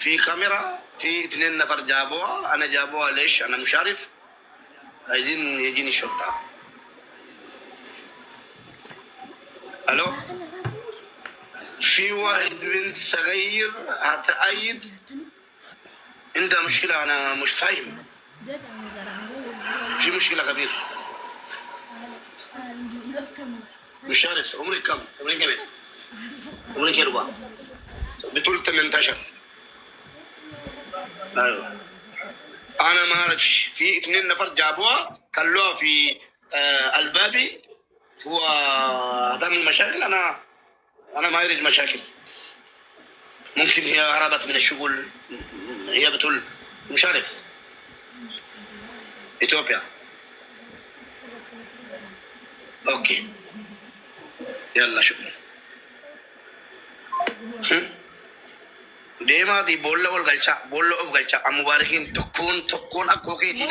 في كاميرا في 2 نفر جابوها، انا جابوها ليش؟ انا مش عارف، عايزين يجيني شرطة. الو، في واحد بنت صغير هتأيد، عندها مشكلة، انا مش فاهم، في مشكلة كبيرة، مش عارف عمرك كم، عمرك كم، عمرك 4 بتقول 18. ايوه انا ما اعرفش، في 2 نفر جابوها خلوها في البابي، هو هتعمل مشاكل، انا ما اريد مشاكل، ممكن هي هربت من الشغل، هي بتقول مش عارف، اثيوبيا. اوكي يلا شكرا. ديما دي بولا والغلشة بولا اوف غلشة مباركين تكون اكو كيتي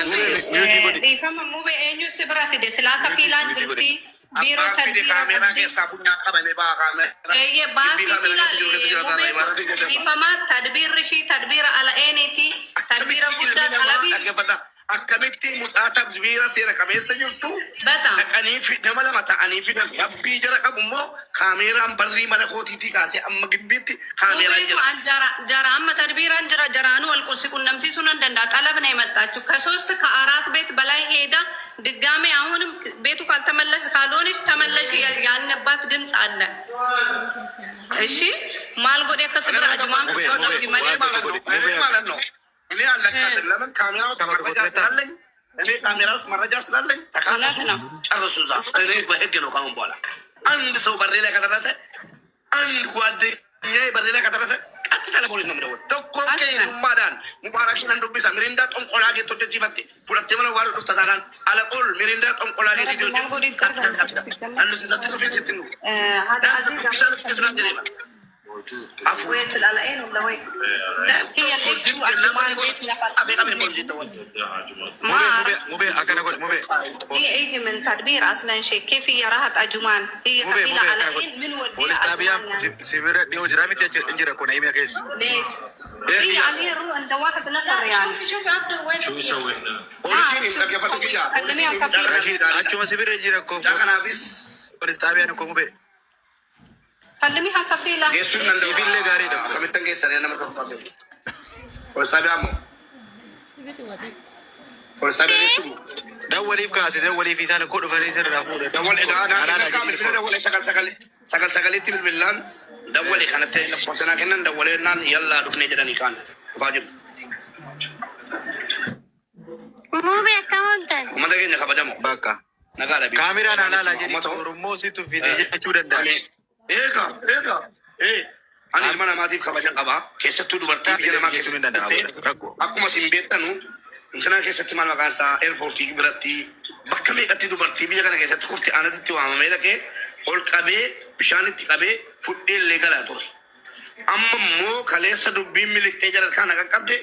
دي فما مو بأنيو سبرا في دسلاكا في لان درتي بيرو تدبير كاميرا كي سابونا كاميرا كاميرا ايه باسي تلا دي فما تدبير رشي تدبير على انتي تدبير بودات على بي akkamitti mudhaata biira seera qabeessa jirtu dhaqanii fi nama lama ta'anii fi rabbii jara qabu immoo kaameeraan barrii mana kootiitii kaasee amma gibbiitti kaameeraan jira ጀራ አመ ተድቢራን ጅራ ጀራኑ አልቆሲ ቁነምሲሱን እንደንዳ ጠለብ ነው የመጣችው ከ3 ከ4 ቤት በላይ ሄዳ ድጋሜ አሁንም ቤቱ ካልተመለስ ካልሆነች ተመለሽ ያልነባት ድምጽ አለ። እሺ ማልጎዴ ከስብራ አጅማን ማለት ነው። እኔ አለካደን ለምን ካሜራው መረጃ ስላለኝ እኔ ካሜራ ውስጥ መረጃ ስላለኝ ተካሰሱ ጨርሱ። እዛ እኔ በህግ ነው ካሁን በኋላ አንድ ሰው በሬ ላይ ከደረሰ አንድ ጓደኛዬ በሬ ላይ ከደረሰ ቀጥታ ለፖሊስ ነው የምደውል። ተኮንከ ዱማዳን ሙባራኪን አንዱቢሳ ሚሪንዳ ጦንቆላ ጌቶች ጅፈቴ ሁለቴ ምን ዋሉ ተታዳን አለቆል ሚሪንዳ ጦንቆላ ጌቶች አንዱ ሲተትሉ ፊልሲትኑ ሀዳ አዚዛ أفويت الألعين ولا وين؟ هي ليش أجمال بيت نفر مو بي أكنا قول مو بي هي أيدي من تدبير أصلا شيء كيف هي راحت أجمان هي قبيلة ألعين من ودي بوليس تابعهم سيفير ديو جرامي تيجي إنجرا كون أيمي كيس ليش؟ هي عليه روح أنت واحد نفر يعني شوفي عبده وين شو يسوي هنا؟ بوليسين لك يا فتوكيا رشيد أشوف سيفير إنجرا كون جاكنا بس بوليس تابعهم كون مو بي كلميها كفيلة يسون من سيفير اللي قاري ده كم تنجي سرينا ما تقطع وسابعمو وسابع يسوع دولي في كاسة دولي في سنة كل فريسة رافور دول أنا كامل بنا دول سكال تيم بالله دول كانت لفظنا كنا دولنا يلا دفني جراني كان واجب مو بيكملتن ما تيجي نخبجمو بكا نقال بي كاميرا نالا لاجي رموسي تو في دي أشودن ده إيه أنا ما نماذج خبجان قبا كيسة تدو برتي بيجي ما كيسة تونين ده أكو ما سيمبيتانو إنتنا كيسة تمان مكانسا إيربورتي برتي بكمي كتي دو برتي بيجي كنا كيسة تخوفتي أنا تتو عم ميلا كي أول كابي بشانة تكابي فوتي ليغال أتوري أما مو كليسة دو بيميل تجار كنا كابدي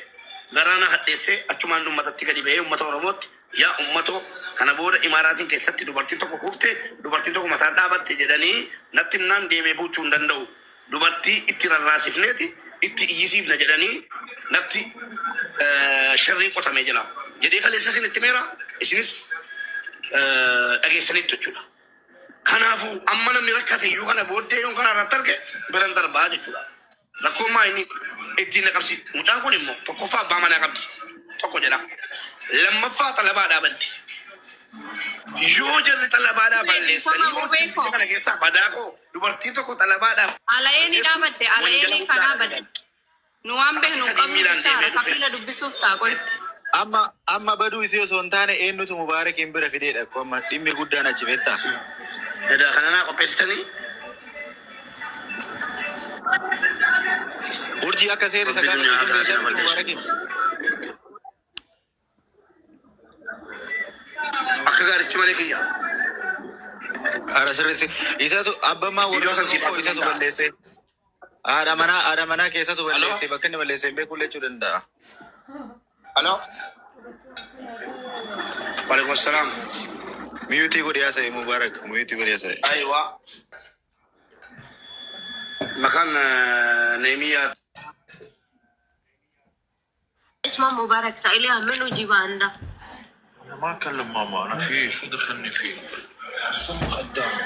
غرانا هدسة أشومان نو متى تكادي بيه أمتو رموت يا أمتو kana booda imaaraatiin keessatti dubartiin tokko kuufte dubartiin tokko mataa dhaabatte jedhanii natti himnaan deemee fuuchuu hin danda'u. Dubartii itti rarraasifneeti itti iyyisiifna jedhanii natti sharriin qotamee jira. Jedhee kaleessa isin itti meera isinis dhageessaniitu jechuudha. Kanaafuu amma namni rakkate iyyuu kana booddee yoo kana irratti arge biran darbaa jechuudha. Rakkoommaa inni ittiin naqabsi. Mucaan kun immoo tokkoffaa abbaa manaa qabdi. Tokko jedha. Lammaffaa xalabaa dhaabalti. Yoo jalli xalabaadhaa balleessanii kana keessaa badaakoo dubartiin tokko xalabaadhaa Alaayeenii dhaabadde alaayeenii kan dhaabadde nu waan beeknu qabnu jechaadha kafiila dubbisuuf taaqoy. amma baduu isii osoo hin taane eenyutu mubaarakiin bira fideedha akkoo amma dhimmi guddaan achi beektaa. Edaa kana naa qopheessitanii urjii akka seera isa gaafachuu mubaarakiin. akka gaarichi malee kiyya. Ara sirriitti isatu abbamaa waliin tokko isatu balleesse. Haadha manaa keessatu balleesse bakka inni balleesse hin beeku jechuu danda'a. Halo. Waalaikum salaam. Miyuutii godhe haasa'e Mubaarak miyuutii godhe haasa'e. Aywa. Makaan Nehemiyaa اسمه مبارك سائلها منو جيبها عنده. انا ما اكلم ماما، انا في شو دخلني فيه؟ ثم خدام.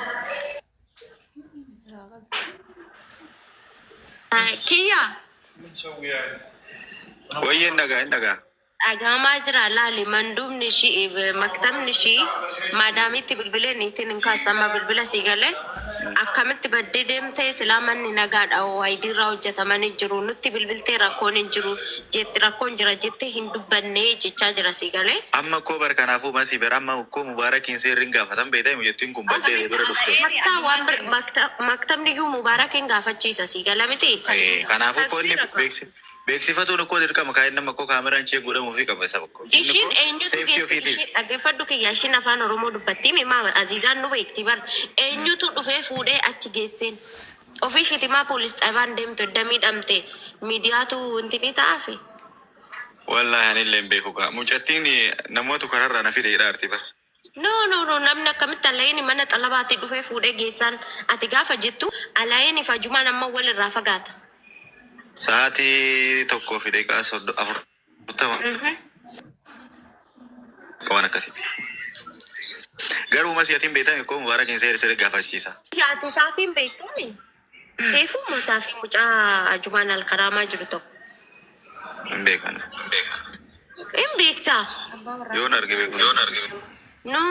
كيا شو بنسوي يعني؟ وين نقا dhagahamaa jira laali manduubni ishii maktabni ishii maadaamitti bilbilee niitiin hin kaastu amma bilbila sii galee akkamitti baddee deemtee silaa manni nagaadha waayidiirraa hojjetamanii jiru nutti bilbiltee rakkoon hin jiru jetti rakkoon jira jettee hin dubbannee jechaa jira sii galee. amma koo barkanaafuu masii ber amma koo mubaarakiin seerriin gaafatan beektaa jettiin kun baddee bira dhufte. Hatta waan maktabni iyyuu mubaarakiin gaafachiisa sii gala miti. Kanaafuu koo inni beeksifatuun koo dirqama kaa'in nama koo kaameraan chee godhamuu fi qaba isa bakko. Ishiin eenyutu dhaggeeffadhu kiyya ishiin afaan Oromoo dubbatti mimaa Aziizaan nu beekti bar eenyutu dhufee fuudhee achi geesseen ofii shitimaa poolis dhaabaan deemtu edda miidhamte miidiyaatu intini ta'afi. Wallaahi anillee hin beeku kaa mucattiin namoota kararraa na fide hidhaarti bar. No namni akkamitti alaayeen mana xalabaatti dhufee fuudhee geessaan ati gaafa jettu alaayeen ifajumaan amma walirraa fagaata. Sa'aatii tokkoo fi daqiiqaa 40 waan akkasitti. Garuu masiitiin beekame koo mubaarakiin seerri gaafachiisa. Yaati saafiin beektuuni seefuu musaafii mucaa ajumaan alkaraamaa jiru tokko. Hin beekan. Hin beektaa? Yoon arge beeku. No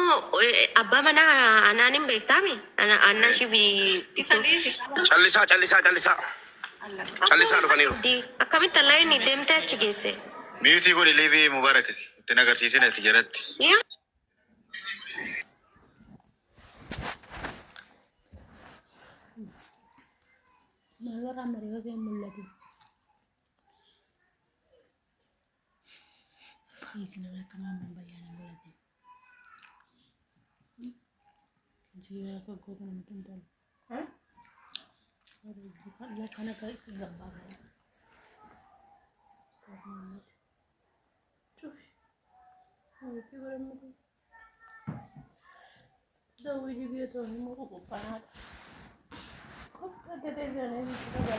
abbaa manaa anaan hin beektaami anna shibii. Callisaa dhufaniiru. Akkamitti alaayeen deemtee achi geesse? Miitii godhe leevii mubaarak ittiin agarsiisin itti jalatti. Nagarra mariyo se mulati. Isina na kama mambayana mulati. Jiya ka gogo na mutunta. La kana ka gamba. Chuf. Ki gore mutu. Da wuji ge to mu ko pana. Kok ka te jane ni ka ba